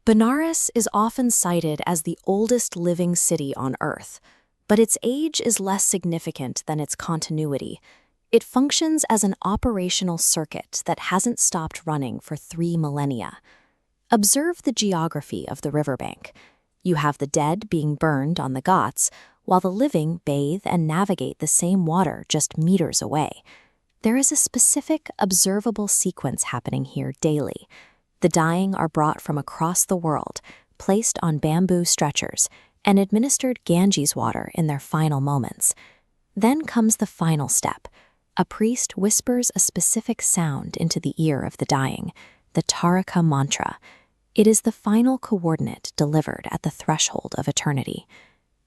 Benares is often cited as the oldest living city on Earth, but its age is less significant than its continuity. It functions as an operational circuit that hasn't stopped running for 3 millennia. Observe the geography of the riverbank. You have the dead being burned on the Ghats, while the living bathe and navigate the same water just meters away. There is a specific, observable sequence happening here daily. The dying are brought from across the world, placed on bamboo stretchers, and administered Ganges water in their final moments. Then comes the final step. A priest whispers a specific sound into the ear of the dying, the Taraka mantra. It is the final coordinate delivered at the threshold of eternity.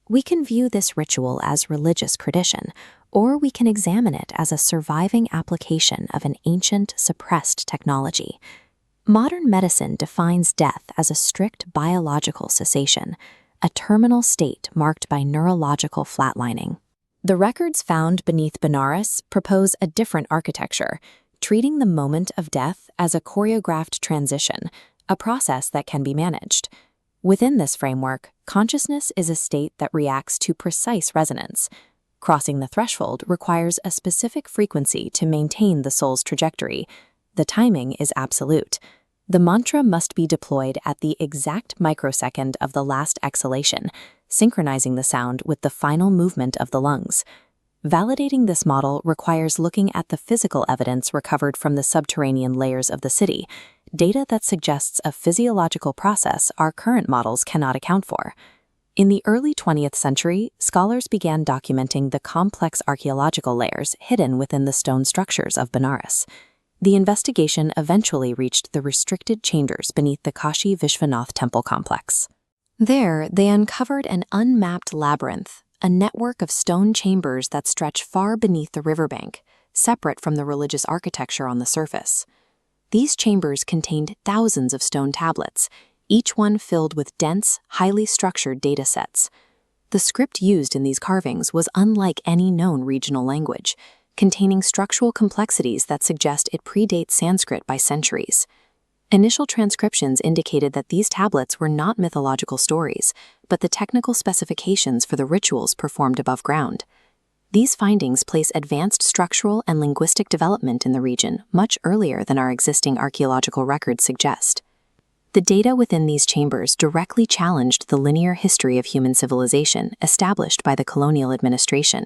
We can view this ritual as religious tradition, or we can examine it as a surviving application of an ancient, suppressed technology. Modern medicine defines death as a strict biological cessation, a terminal state marked by neurological flatlining. The records found beneath Benares propose a different architecture, treating the moment of death as a choreographed transition, a process that can be managed. Within this framework, consciousness is a state that reacts to precise resonance. Crossing the threshold requires a specific frequency to maintain the soul's trajectory. The timing is absolute. The mantra must be deployed at the exact microsecond of the last exhalation, synchronizing the sound with the final movement of the lungs. Validating this model requires looking at the physical evidence recovered from the subterranean layers of the city, data that suggests a physiological process our current models cannot account for. In the early 20th century, scholars began documenting the complex archaeological layers hidden within the stone structures of Benares. The investigation eventually reached the restricted chambers beneath the Kashi Vishwanath temple complex. There, they uncovered an unmapped labyrinth, a network of stone chambers that stretch far beneath the riverbank, separate from the religious architecture on the surface. These chambers contained thousands of stone tablets, each one filled with dense, highly structured data sets. The script used in these carvings was unlike any known regional language, containing structural complexities that suggest it predates Sanskrit by centuries. Initial transcriptions indicated that these tablets were not mythological stories, but the technical specifications for the rituals performed above ground. These findings place advanced structural and linguistic development in the region much earlier than our existing archaeological records suggest. The data within these chambers directly challenged the linear history of human civilization established by the colonial administration.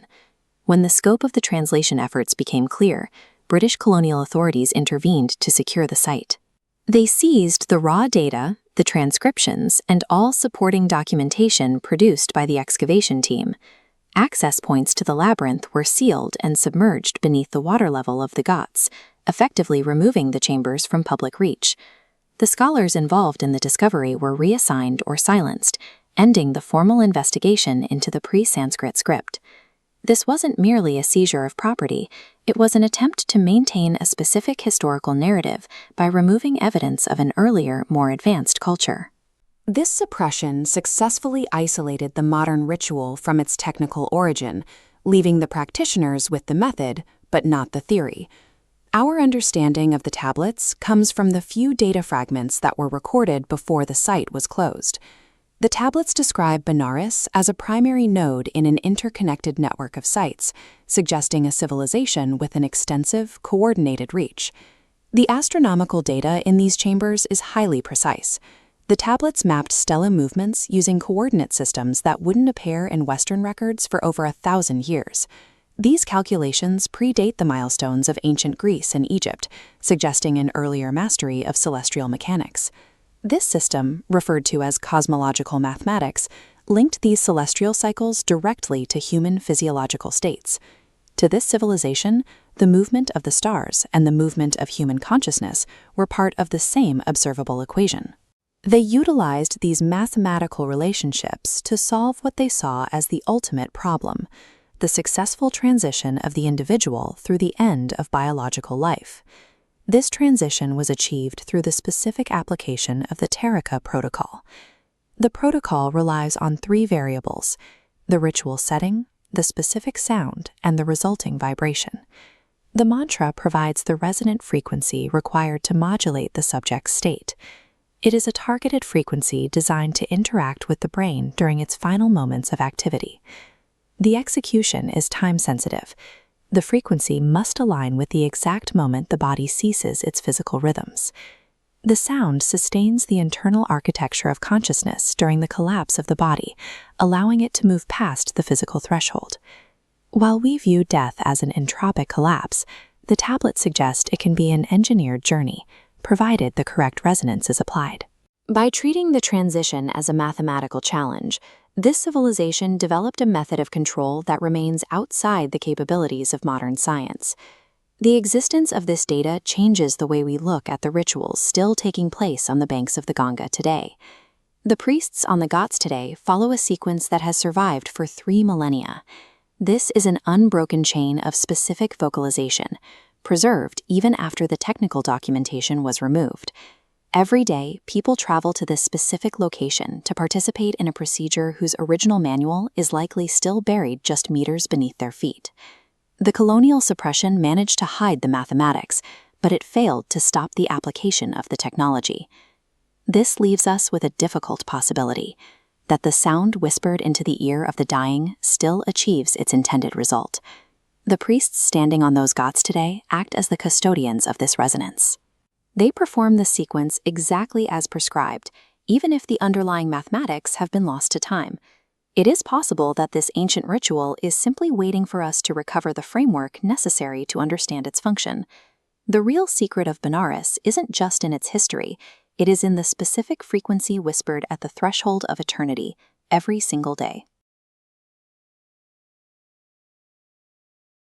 When the scope of the translation efforts became clear, British colonial authorities intervened to secure the site. They seized the raw data, the transcriptions, and all supporting documentation produced by the excavation team. Access points to the labyrinth were sealed and submerged beneath the water level of the Ghats, effectively removing the chambers from public reach. The scholars involved in the discovery were reassigned or silenced, ending the formal investigation into the pre-Sanskrit script. This wasn't merely a seizure of property, it was an attempt to maintain a specific historical narrative by removing evidence of an earlier, more advanced culture. This suppression successfully isolated the modern ritual from its technical origin, leaving the practitioners with the method, but not the theory. Our understanding of the tablets comes from the few data fragments that were recorded before the site was closed. The tablets describe Benares as a primary node in an interconnected network of sites, suggesting a civilization with an extensive, coordinated reach. The astronomical data in these chambers is highly precise. The tablets mapped stellar movements using coordinate systems that wouldn't appear in Western records for over 1,000 years. These calculations predate the milestones of ancient Greece and Egypt, suggesting an earlier mastery of celestial mechanics. This system, referred to as cosmological mathematics, linked these celestial cycles directly to human physiological states. To this civilization, the movement of the stars and the movement of human consciousness were part of the same observable equation. They utilized these mathematical relationships to solve what they saw as the ultimate problem, the successful transition of the individual through the end of biological life. This transition was achieved through the specific application of the Taraka Protocol. The protocol relies on 3 variables: the ritual setting, the specific sound, and the resulting vibration. The mantra provides the resonant frequency required to modulate the subject's state. It is a targeted frequency designed to interact with the brain during its final moments of activity. The execution is time-sensitive. The frequency must align with the exact moment the body ceases its physical rhythms. The sound sustains the internal architecture of consciousness during the collapse of the body, allowing it to move past the physical threshold. While we view death as an entropic collapse, the tablets suggest it can be an engineered journey, provided the correct resonance is applied. By treating the transition as a mathematical challenge, this civilization developed a method of control that remains outside the capabilities of modern science. The existence of this data changes the way we look at the rituals still taking place on the banks of the Ganga today. The priests on the ghats today follow a sequence that has survived for 3 millennia. This is an unbroken chain of specific vocalization, preserved even after the technical documentation was removed. Every day, people travel to this specific location to participate in a procedure whose original manual is likely still buried just meters beneath their feet. The colonial suppression managed to hide the mathematics, but it failed to stop the application of the technology. This leaves us with a difficult possibility, that the sound whispered into the ear of the dying still achieves its intended result. The priests standing on those ghats today act as the custodians of this resonance. They perform the sequence exactly as prescribed, even if the underlying mathematics have been lost to time. It is possible that this ancient ritual is simply waiting for us to recover the framework necessary to understand its function. The real secret of Benares isn't just in its history, it is in the specific frequency whispered at the threshold of eternity every single day.